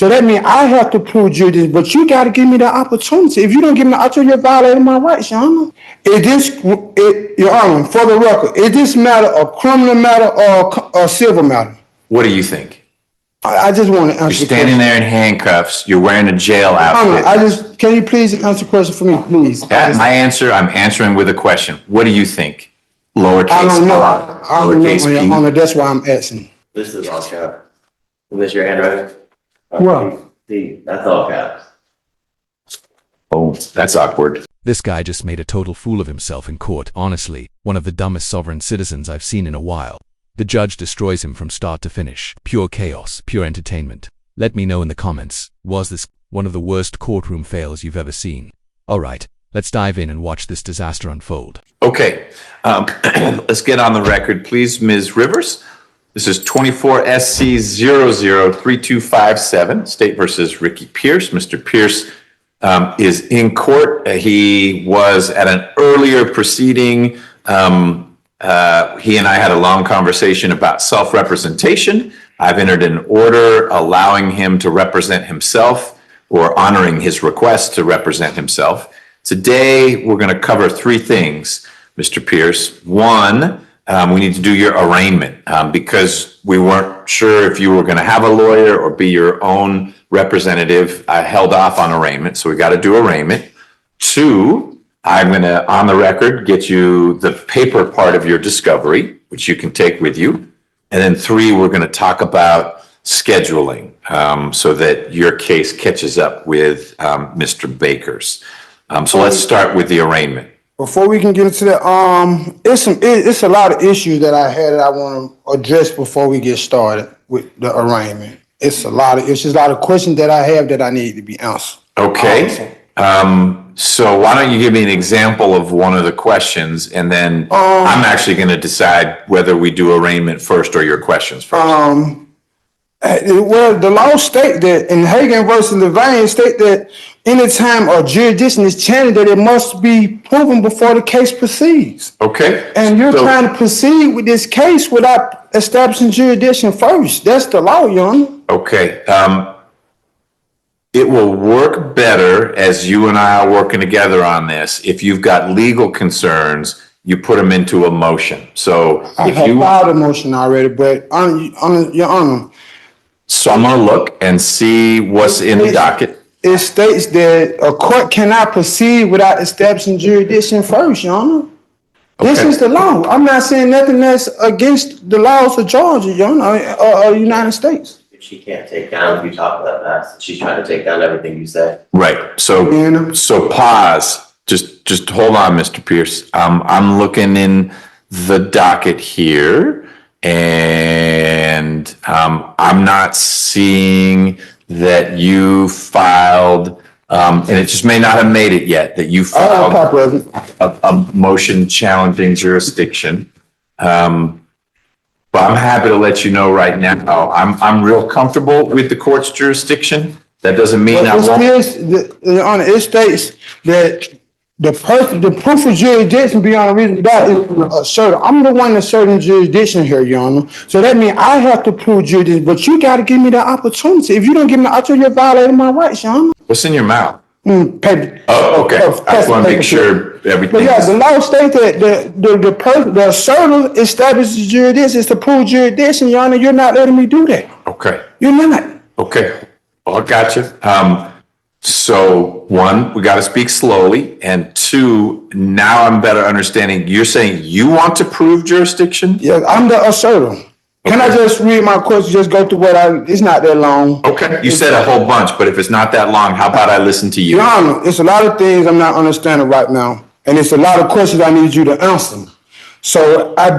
So that means I have to prove jurisdiction, but you got to give me the opportunity. If you don't give me the opportunity, you're violating my rights, Your Honor. Your Honor, for the record, is this matter a criminal matter or a civil matter? What do you think? I just want to answer. You're standing there in handcuffs. You're wearing a jail outfit. Honor, can you please answer the question for me, please? That's my answer. I'm answering with a question. What do you think? Lowercase I don't know. r, I don't know, lowercase Your Honor. That's why I'm asking. This is all caps. Is this your handwriting? What? That's all caps. Oh, that's awkward. This guy just made a total fool of himself in court. Honestly, one of the dumbest sovereign citizens I've seen in a while. The judge destroys him from start to finish. Pure chaos, pure entertainment. Let me know in the comments, was this one of the worst courtroom fails you've ever seen? Alright, let's dive in and watch this disaster unfold. Okay, let's get on the record, please, Ms. Rivers. This is 24 SC 003257, State versus Ricky Pierce. Mr. Pierce is in court. He was at an earlier proceeding. He and I had a long conversation about self-representation. I've entered an order allowing him to represent himself or honoring his request to represent himself. Today, we're going to cover three things, Mr. Pierce. One, we need to do your arraignment because we weren't sure if you were going to have a lawyer or be your own representative. I held off on arraignment, so we got to do arraignment. Two, I'm going to, on the record, get you the paper part of your discovery, which you can take with you. And then three, we're going to talk about scheduling so that your case catches up with Mr. Baker's. So let's start with the arraignment. Before we can get into that, it's a lot of issues that I had that I want to address before we get started with the arraignment. It's a lot of issues, a lot of questions that I have that I need to be answered. Okay. So why don't you give me an example of one of the questions, and then I'm actually going to decide whether we do arraignment first or your questions first. Well, the law state that in Hagan versus Levine state that anytime a jurisdiction is challenged, that it must be proven before the case proceeds. Okay. And you're trying to proceed with this case without establishing jurisdiction first. That's the law, Your Honor. Okay. It will work better as you and I are working together on this. If you've got legal concerns, you put them into a motion. So I have filed a motion already, but Your Honor. So I'm going to look and see what's in the docket. It states that a court cannot proceed without establishing jurisdiction first, Your Honor. Okay. This is the law. I'm not saying nothing that's against the laws of Georgia, Your Honor, or United States. She can't take down if you talk about that. She's trying to take down everything you say. Right. So pause. Just hold on, Mr. Pierce. I'm looking in the docket here, and I'm not seeing that you filed, and it just may not have made it yet, that you filed a motion challenging jurisdiction. But I'm happy to let you know right now, I'm real comfortable with the court's jurisdiction. That doesn't mean I won't. Your Honor, it states that the proof of jurisdiction beyond a reasonable doubt is asserted. I'm the one asserting jurisdiction here, Your Honor. So that means I have to prove jurisdiction, but you got to give me the opportunity. If you don't give me the opportunity, you're violating my rights, Your Honor. What's in your mouth? Paper. Oh, okay. I just want to make sure everything. But yeah, the law states that the asserter establishes jurisdiction is to prove jurisdiction, Your Honor. You're not letting me do that. Okay. You're not. Okay. Well, I got you. So one, we got to speak slowly, and two, now I'm better understanding. You're saying you want to prove jurisdiction? Yeah, I'm the asserter. Can I just read my question? Just go through it's not that long. Okay. You said a whole bunch, but if it's not that long, how about I listen to you? Your Honor, it's a lot of things I'm not understanding right now, and it's a lot of questions I need you to answer. So I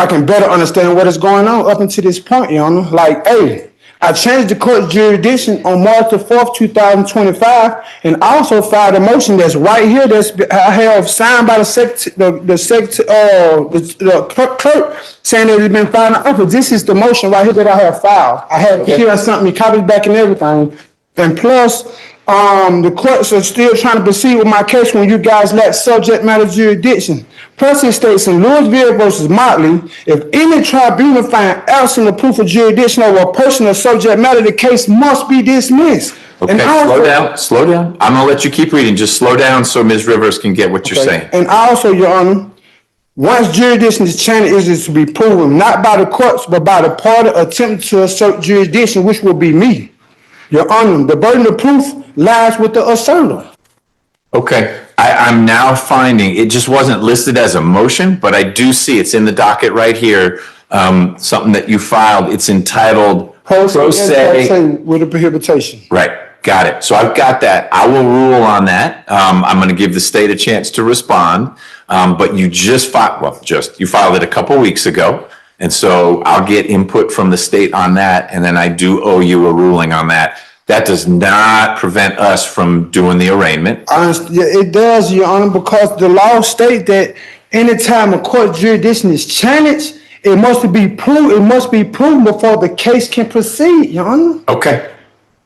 can better understand what is going on up until this point, Your Honor. Like, hey, I changed the court's jurisdiction on March the 4th, 2025, and also filed a motion that's right here I have signed by the clerk saying that it's been filed in office. This is the motion right here that I have filed. I have here something, copies back and everything. And plus, the courts are still trying to proceed with my case when you guys lack subject matter jurisdiction. Precedent states in Louisville versus Motley, if any tribunal find absent of proof of jurisdiction over a person or subject matter, the case must be dismissed. Okay, slow down. I'm gonna let you keep reading. Just slow down so Ms. Rivers can get what you're saying. And also, Your Honor, once jurisdiction is challenged, it is to be proven not by the courts, but by the party attempting to assert jurisdiction, which will be me. Your Honor, the burden of proof lies with the assertor. Okay, I'm now finding, it just wasn't listed as a motion, but I do see it's in the docket right here, something that you filed. It's entitled Pro Se. With a prohibition. Right, got it. So I've got that. I will rule on that. I'm going to give the state a chance to respond. But you just filed, you filed it a couple weeks ago. And so I'll get input from the state on that. And then I do owe you a ruling on that. That does not prevent us from doing the arraignment. Yeah, it does, Your Honor, because the law states that anytime a court jurisdiction is challenged, it must be proven before the case can proceed, Your Honor. Okay.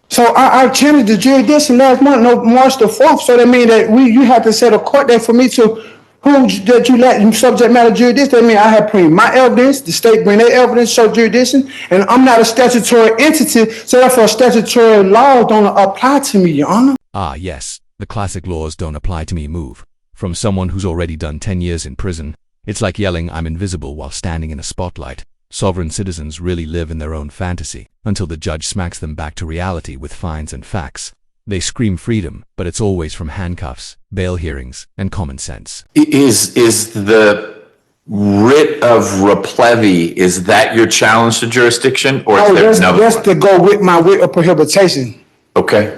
So I challenged the jurisdiction last month, no, March the 4th. So that means that you have to set a court date for me to prove that you lack subject matter jurisdiction. That means I have bring my evidence, the state bring their evidence, show jurisdiction, and I'm not a statutory entity, so therefore statutory law don't apply to me, Your Honor. Ah, yes, the classic laws don't apply to me move. From someone who's already done 10 years in prison, it's like yelling I'm invisible while standing in a spotlight. Sovereign citizens really live in their own fantasy until the judge smacks them back to reality with fines and facts. They scream freedom, but it's always from handcuffs, bail hearings, and common sense. Is the writ of replevy, is that your challenge to jurisdiction, or is there another That's one? to go with my writ of prohibition. Okay.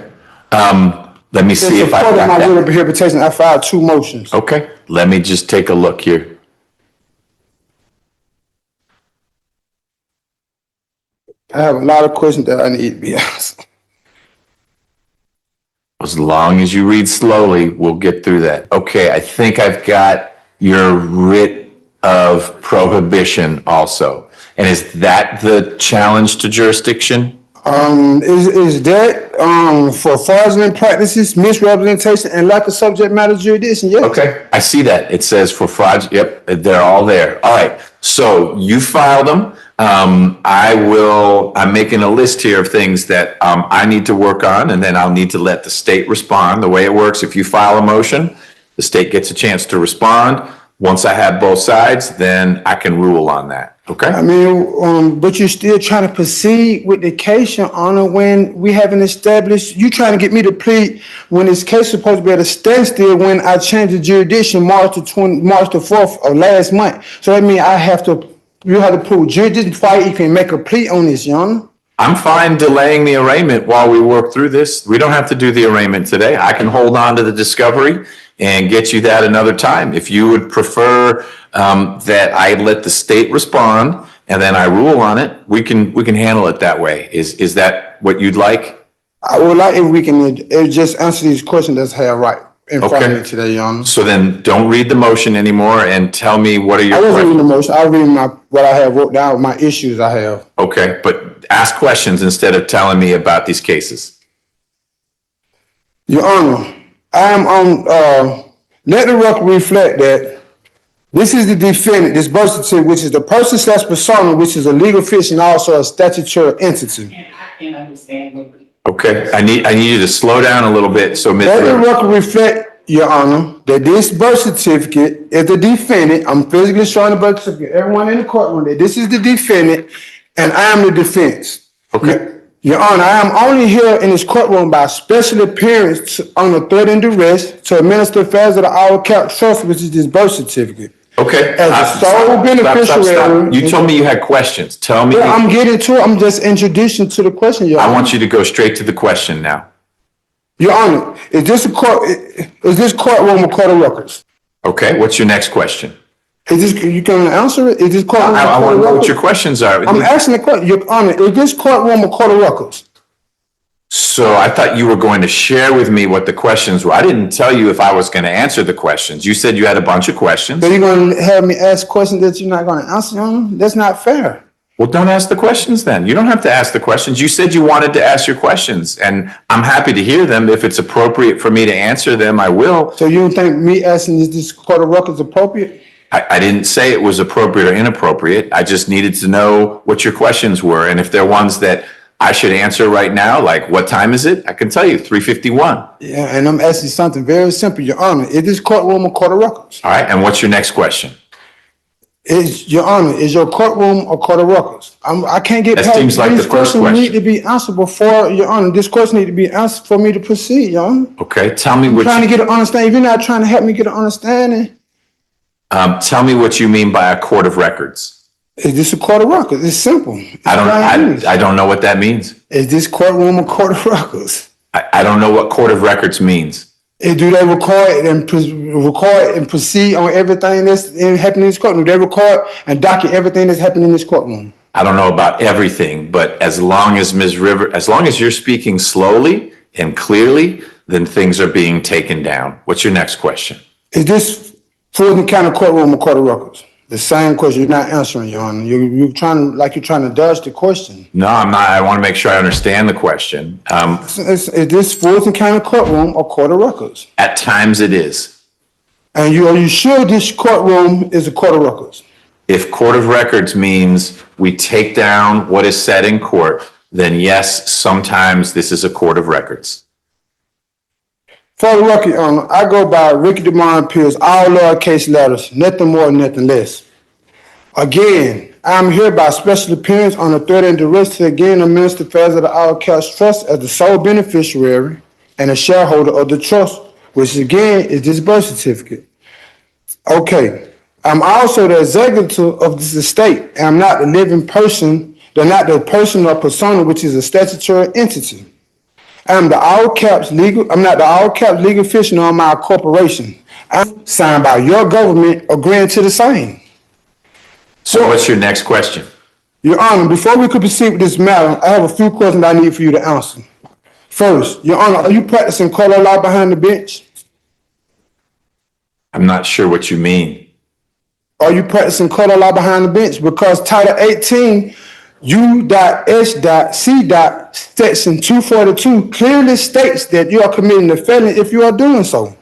Let me see if I got my writ that. of prohibition, I filed 2 motions. Okay, let me just take a look here. I have a lot of questions that I need to be asked. As long as you read slowly, we'll get through that. Okay, I think I've got your writ of prohibition also. And is that the challenge to jurisdiction? Is that for fraudulent practices, misrepresentation, and lack of subject matter jurisdiction? Yes. Okay, I see that. It says for fraud. Yep, they're all there. All right, so you filed them. I'm making a list here of things that I need to work on, and then I'll need to let the state respond. The way it works, if you file a motion, the state gets a chance to respond. Once I have both sides, then I can rule on that. Okay? I mean, but you're still trying to proceed with the case, Your Honor, when we haven't established, you trying to get me to plead when this case is supposed to be at a standstill when I changed the jurisdiction March the 4th of last month. So that means you have to prove jurisdiction before I even make a plea on this, Your Honor. I'm fine delaying the arraignment while we work through this. We don't have to do the arraignment today. I can hold on to the discovery and get you that another time. If you would prefer that I let the state respond and then I rule on it, we can handle it that way. Is that what you'd like? I would like if we can just answer these questions that's here right in front of me today, Your Honor. So then don't read the motion anymore and tell me what are your I wasn't reading questions. the motion. I was reading what I have wrote down, my issues I have. Okay, but ask questions instead of telling me about these cases. Your Honor, I am on, let the record reflect that this is the defendant, this birth certificate, which is the person/persona, which is a legal fiction, also a statutory entity. And I can understand what. Okay, I need you to slow down a little bit. So Ms. Let the Rivers. record reflect, Your Honor, that this birth certificate is the defendant. I'm physically showing the birth certificate, everyone in the courtroom, that this is the defendant and I am the defense. Okay. Your Honor, I am only here in this courtroom by special appearance on the threat and duress to administer affairs of the Our Cap Trust, which is this birth certificate. Okay. As a sole beneficiary. You told me you had questions. Tell me. I'm getting to it. I'm just introducing to the question, Your Honor. I want you to go straight to the question now. Your Honor, is this courtroom a court of records? Okay, what's your next question? You can answer it? Is this courtroom I a court want of to know what records? your questions are. I'm asking the question, Your Honor, is this courtroom a court of records? So I thought you were going to share with me what the questions were. I didn't tell you if I was going to answer the questions. You said you had a bunch of questions. So you're going to have me ask questions that you're not going to answer, Your Honor? That's not fair. Well, don't ask the questions then. You don't have to ask the questions. You said you wanted to ask your questions, and I'm happy to hear them. If it's appropriate for me to answer them, I will. So you don't think me asking is this court of records appropriate? I didn't say it was appropriate or inappropriate. I just needed to know what your questions were. And if they're ones that I should answer right now, like what time is it? I can tell you, 3:51. Yeah, and I'm asking something very simple, Your Honor. Is this courtroom a court of records? All right, and what's your next question? Your Honor, is your courtroom a court of records? I can't get That past seems like these the first questions need question. to be answered before, Your Honor. This question need to be answered for me to proceed, Your Honor. Okay, tell me I'm what trying to you, get an understanding. If you're not trying to help me get an understanding, tell me what you mean by a court of records. is this a court of records? It's simple. It's I plain English. don't know what that means. Is this courtroom a court of records? I don't know what court of records means. Do they record and proceed on everything that's happening in this courtroom? Do they record and document everything that's happening in this courtroom? I don't know about everything, but as long as as long as you're speaking slowly and clearly, then things are being taken down. What's your next question? Is this Fulton County courtroom a court of records? The same question. You're not answering, Your Honor. You're trying to dodge the question. No, I'm not. I want to make sure I understand the question. Is this Fulton County courtroom a court of records? At times it is. And are you sure this courtroom is a court of records? If court of records means we take down what is said in court, then yes, sometimes this is a court of records. For the record, Your Honor, I go by Ricky DeMond Pierce, all lowercase letters, nothing more, nothing less. Again, I'm here by special appearance on the threat and duress to again administer affairs of the All Cash Trust as the sole beneficiary and a shareholder of the trust, which again is this birth certificate. Okay, I'm also the executive of this estate, and I'm not the living person, not the person or persona, which is a statutory entity. I'm not the all caps legal official on my corporation. I'm signed by your government agreeing to the same. So what's your next question? Your Honor, before we could proceed with this matter, I have a few questions I need for you to answer. First, Your Honor, are you practicing color law behind the bench? I'm not sure what you mean. Are you practicing color law behind the bench? Because Title 18 U.S.C. Section 242 clearly states that you are committing a felony if you are doing so.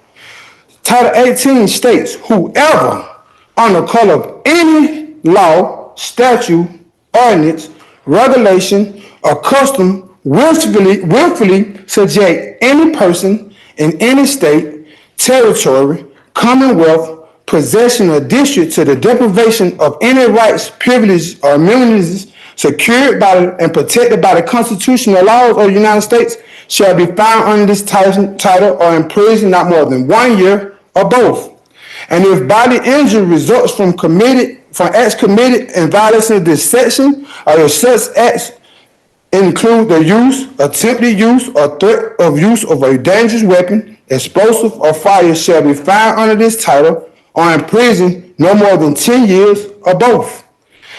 Title 18 states, whoever, under color of any law, statute, ordinance, regulation, or custom, willfully subject any person in any state, territory, commonwealth, possession, or district to the deprivation of any rights, privileges, or immunities secured by and protected by the constitutional laws of the United States shall be found under this title or in prison not more than 1 year or both. And if bodily injury results from acts committed in violation of this section, or if such acts include the use, attempted use, or threat of use of a dangerous weapon, explosive, or fire, shall be found under this title or in prison no more than 10 years or both.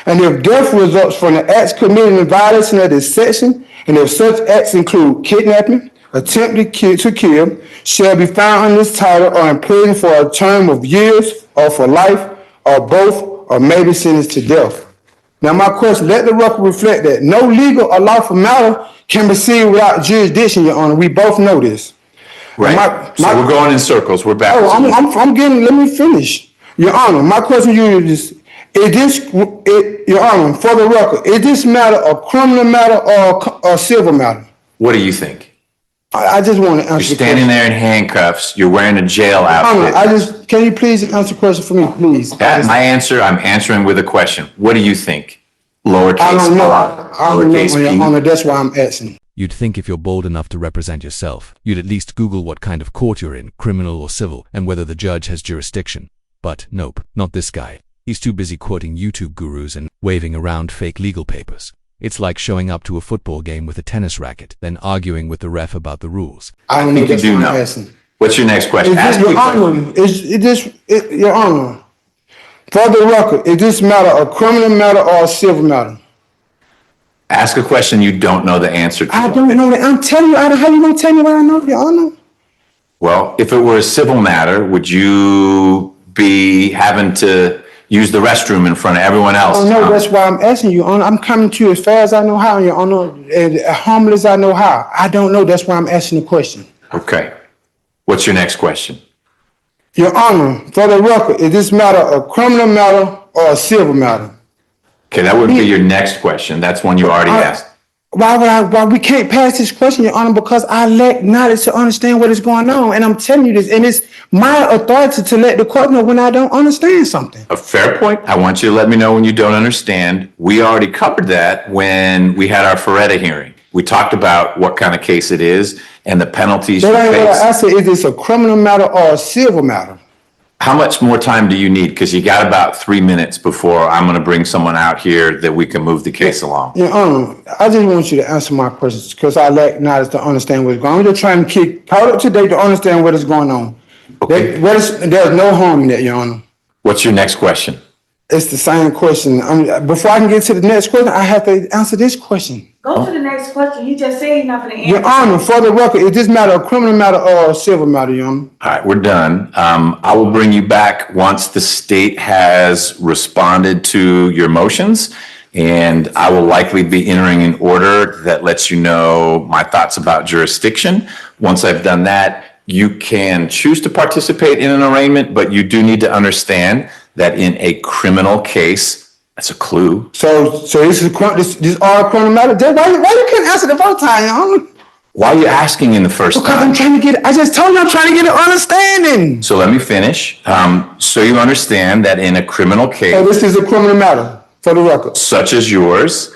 And if death results from the acts committed in violation of this section, and if such acts include kidnapping, attempted to kill, shall be found under this title or in prison for a term of years or for life or both, or may be sentenced to death. Now my question, let the record reflect that no legal or lawful matter can proceed without jurisdiction, Your Honor. We both know this. Right. So we're going in circles. We're back. Let me finish. Your Honor, my question to you is Your Honor, for the record, is this matter a criminal matter or a civil matter? What do you think? I just want to answer. You're standing there in handcuffs. You're wearing a jail outfit. Honor, can you please answer the question for me, please? That's my answer. I'm answering with a question. What do you think? Lowercase I don't know. r, I don't know, lowercase Your p. Honor. That's why I'm asking. You'd think if you're bold enough to represent yourself, you'd at least Google what kind of court you're in, criminal or civil, and whether the judge has jurisdiction. But nope, not this guy. He's too busy quoting YouTube gurus and waving around fake legal papers. It's like showing up to a football game with a tennis racket, then arguing with the ref about the rules. I don't know. think you That's do why know. I'm asking. What's your next question? Ask me a Your question. Honor, Your Honor, for the record, is this matter a criminal matter or a civil matter? Ask a question you don't know the answer to. I don't know that. I'm telling you, how you gonna tell me what I know, Your Honor? Well, if it were a civil matter, would you be having to use the restroom in front of everyone else? Oh no, that's why I'm asking you, Honor. I'm coming to you as fast as I know how, Your Honor, and humble as I know how. I don't know. That's why I'm asking the question. Okay. What's your next question? Your Honor, for the record, is this matter a criminal matter or a civil matter? Okay, that would be your next question. That's one you already asked. Why we can't pass this question, Your Honor, because I lack knowledge to understand what is going on. And I'm telling you this, and it's my authority to let the court know when I don't understand something. A fair point. I want you to let me know when you don't understand. We already covered that when we had our Feretta hearing. We talked about what kind of case it is and the penalties you That ain't what I face. said, is this a criminal matter or a civil matter? How much more time do you need? Because you got about 3 minutes before I'm going to bring someone out here that we can move the case along. Your Honor, I just want you to answer my questions because I lack knowledge to understand what's going on. I'm just trying to keep caught up to date to understand what is going on. Okay. There's no harm in that, Your Honor. What's your next question? It's the same question. Before I can get to the next question, I have to answer this question. Go to the next question. You just said you're not gonna Your answer. Honor, for the record, is this matter a criminal matter or a civil matter, Your Honor? All right, we're done. I will bring you back once the state has responded to your motions. And I will likely be entering an order that lets you know my thoughts about jurisdiction. Once I've done that, you can choose to participate in an arraignment, but you do need to understand that in a criminal case, that's a clue. So this is all a criminal matter? Why you couldn't answer the first time, Your Honor? Why are you asking in the first Because I'm time? trying to I just told you I'm trying to get an understanding. So let me finish. So you understand that in a criminal So case, this is a criminal matter, for the record. such as yours,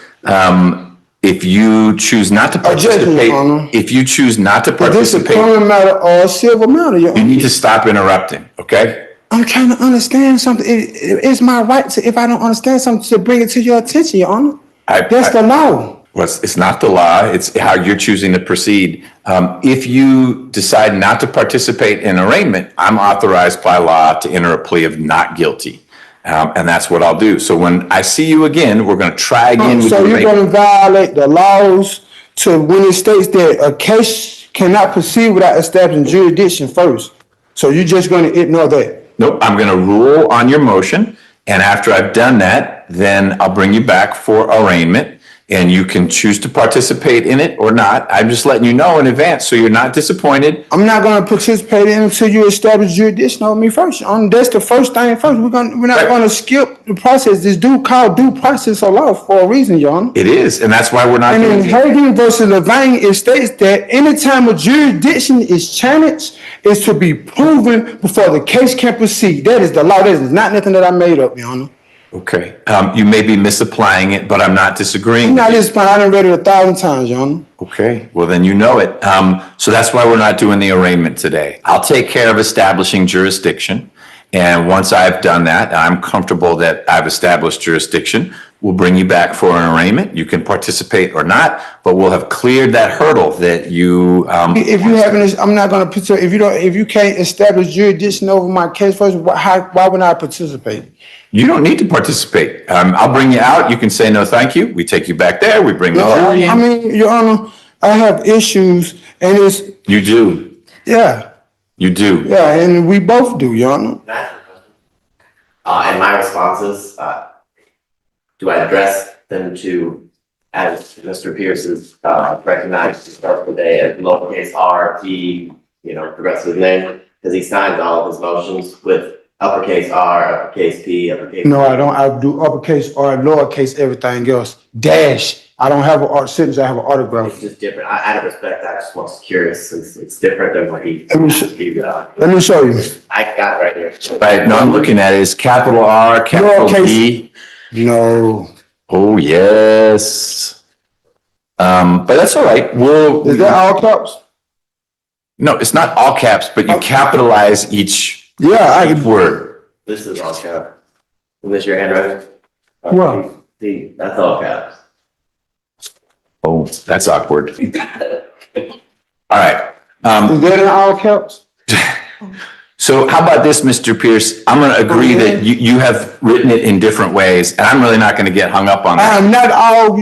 if you choose not to Objection, participate, Your Honor. if you choose not to Is this a participate, criminal matter or a civil matter, Your you Honor? need to stop interrupting, okay? I'm trying to understand something. It's my right to, if I don't understand something, to bring it to your attention, Your Honor. That's the law. Well, it's not the law, it's how you're choosing to proceed. If you decide not to participate in arraignment, I'm authorized by law to enter a plea of not guilty. And that's what I'll do. So when I see you again, we're gonna try again with So the you're arraignment. gonna violate the laws to when it states that a case cannot proceed without establishing jurisdiction first. So you're just gonna ignore that. Nope, I'm gonna rule on your motion, and after I've done that, then I'll bring you back for arraignment, and you can choose to participate in it or not. I'm just letting you know in advance, so you're not disappointed. I'm not gonna participate in it until you establish jurisdiction over me first. That's the first thing first. We're not Right. gonna skip the process. This called due process of law for a reason, Your Honor. It is, and that's why we're not And in doing it. Hagen versus Levine, it states that anytime a jurisdiction is challenged, it's to be proven before the case can proceed. That is the law. That is not nothing that I made up, Your Honor. Okay, you may be misapplying it, but I'm not disagreeing. I'm with not you. just I done read it 1,000 times, Your Honor. Okay, well then you know it. So that's why we're not doing the arraignment today. I'll take care of establishing jurisdiction. And once I've done that, I'm comfortable that I've established jurisdiction, we'll bring you back for an arraignment. You can participate or not, but we'll have cleared that hurdle that you, If you haven't, I'm not gonna participate. If you can't establish jurisdiction over my case first, why would I participate? you don't need to participate. I'll bring you out. You can say no, thank you. We take you back there. We bring the jury I in. mean, Your Honor, I have issues, and You do. You do. yeah, and we both do, Your Honor. And my responses, do I address them to, as Mr. Pierce has recognized to start the day as lowercase r, T, progressive his name, because he signs all of his motions with uppercase R, uppercase P, uppercase. No, I don't. I do uppercase or lowercase everything else. Dash. I don't have an art sentence. I have an It's autograph. just different. Out of respect, I just was curious since it's different than what he. Let me show you. I got it right here. Right, no, I'm looking at it. It's capital R, capital Lowercase. B. No. Oh, yes. But that's all right. Is that all caps? No, it's not all caps, but you capitalize each Yeah, word. This is all cap. Is this your handwriting? What? That's all caps. Oh, that's awkward. All right. Is that in all caps? So how about this, Mr. Pierce? I'm going to agree that you have written it in different ways, and I'm really not going to get hung up on that. I'm not all,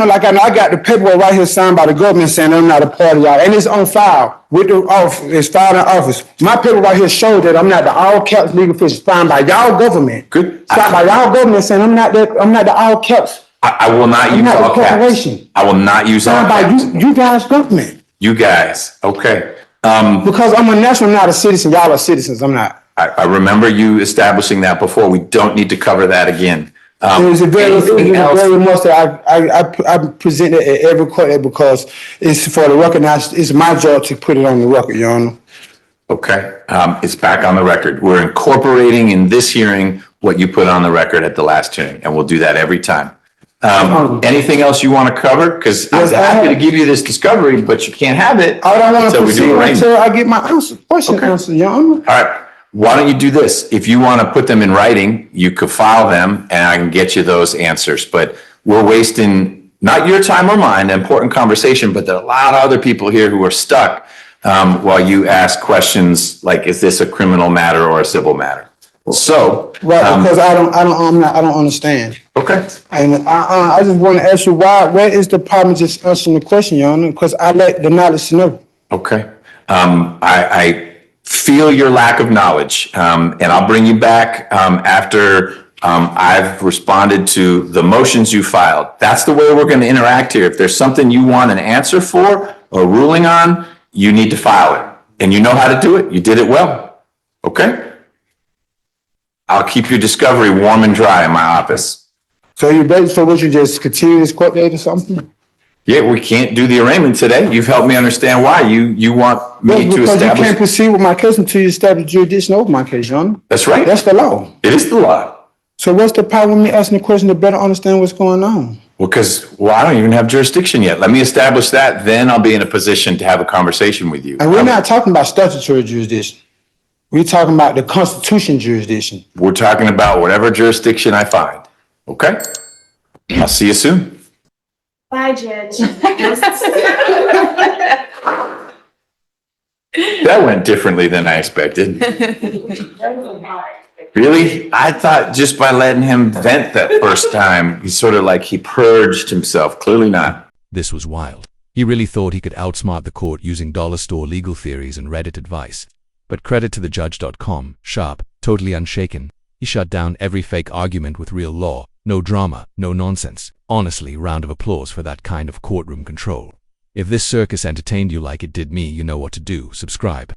like I got the paperwork right here signed by the government saying I'm not a part of y'all, and it's on file with the office. It's filed in office. My paper right here shows that I'm not the all caps legal official signed by y'all government. Good. Signed by y'all government saying I'm not the all caps. I will not use not the all caps. corporation. I will not use all Signed by caps. you guys government. You guys. Okay. Because I'm a national, not a citizen. Y'all are citizens. I'm not. I remember you establishing that before. We don't need to cover that again. It was a very, Anything else? very much that I present it at every court date because it's for the record. Now it's my job to put it on the record, Your Honor. Okay, it's back on the record. We're incorporating in this hearing what you put on the record at the last hearing, and we'll do that every time. Anything else you want to cover? Because I'm Yes, I happy to have. give you this discovery, but you can't have it. I don't want to until we do proceed arraignment. until I get my question answered, Your Honor. All right, why don't you do this? If you want to put them in writing, you could file them and I can get you those answers. But we're wasting not your time or mine, an important conversation, but there are a lot of other people here who are stuck while you ask questions like, is this a criminal matter or a civil matter? So, Right, because I don't understand. okay, And I just want to ask you where is the problem just answering the question, Your Honor? Because I let the knowledge to know. okay. I feel your lack of knowledge, and I'll bring you back after I've responded to the motions you filed. That's the way we're going to interact here. If there's something you want an answer for or ruling on, you need to file it. And you know how to do it. You did it well. Okay? I'll keep your discovery warm and dry in my office. So would you just continue this court date or something? Yeah, we can't do the arraignment today. You've helped me understand why. You want me to Because you can't establish. proceed with my case until you establish jurisdiction over my case, Your Honor. That's right. That's the law. It is the law. So what's the problem with me asking the question to better understand what's going on? Well, I don't even have jurisdiction yet. Let me establish that, then I'll be in a position to have a conversation with you. And we're not talking about statutory jurisdiction. We're talking about the Constitution jurisdiction. We're talking about whatever jurisdiction I find. Okay? I'll see you soon. Bye, Judge. That went differently than I expected. Really? I thought just by letting him vent that first time, he's sort of like he purged himself. Clearly not. This was wild. He really thought he could outsmart the court using dollar store legal theories and Reddit advice. But credit to the judge.com, sharp, totally unshaken. He shut down every fake argument with real law. No drama, no nonsense. Honestly, round of applause for that kind of courtroom control. If this circus entertained you like it did me, you know what to do. Subscribe.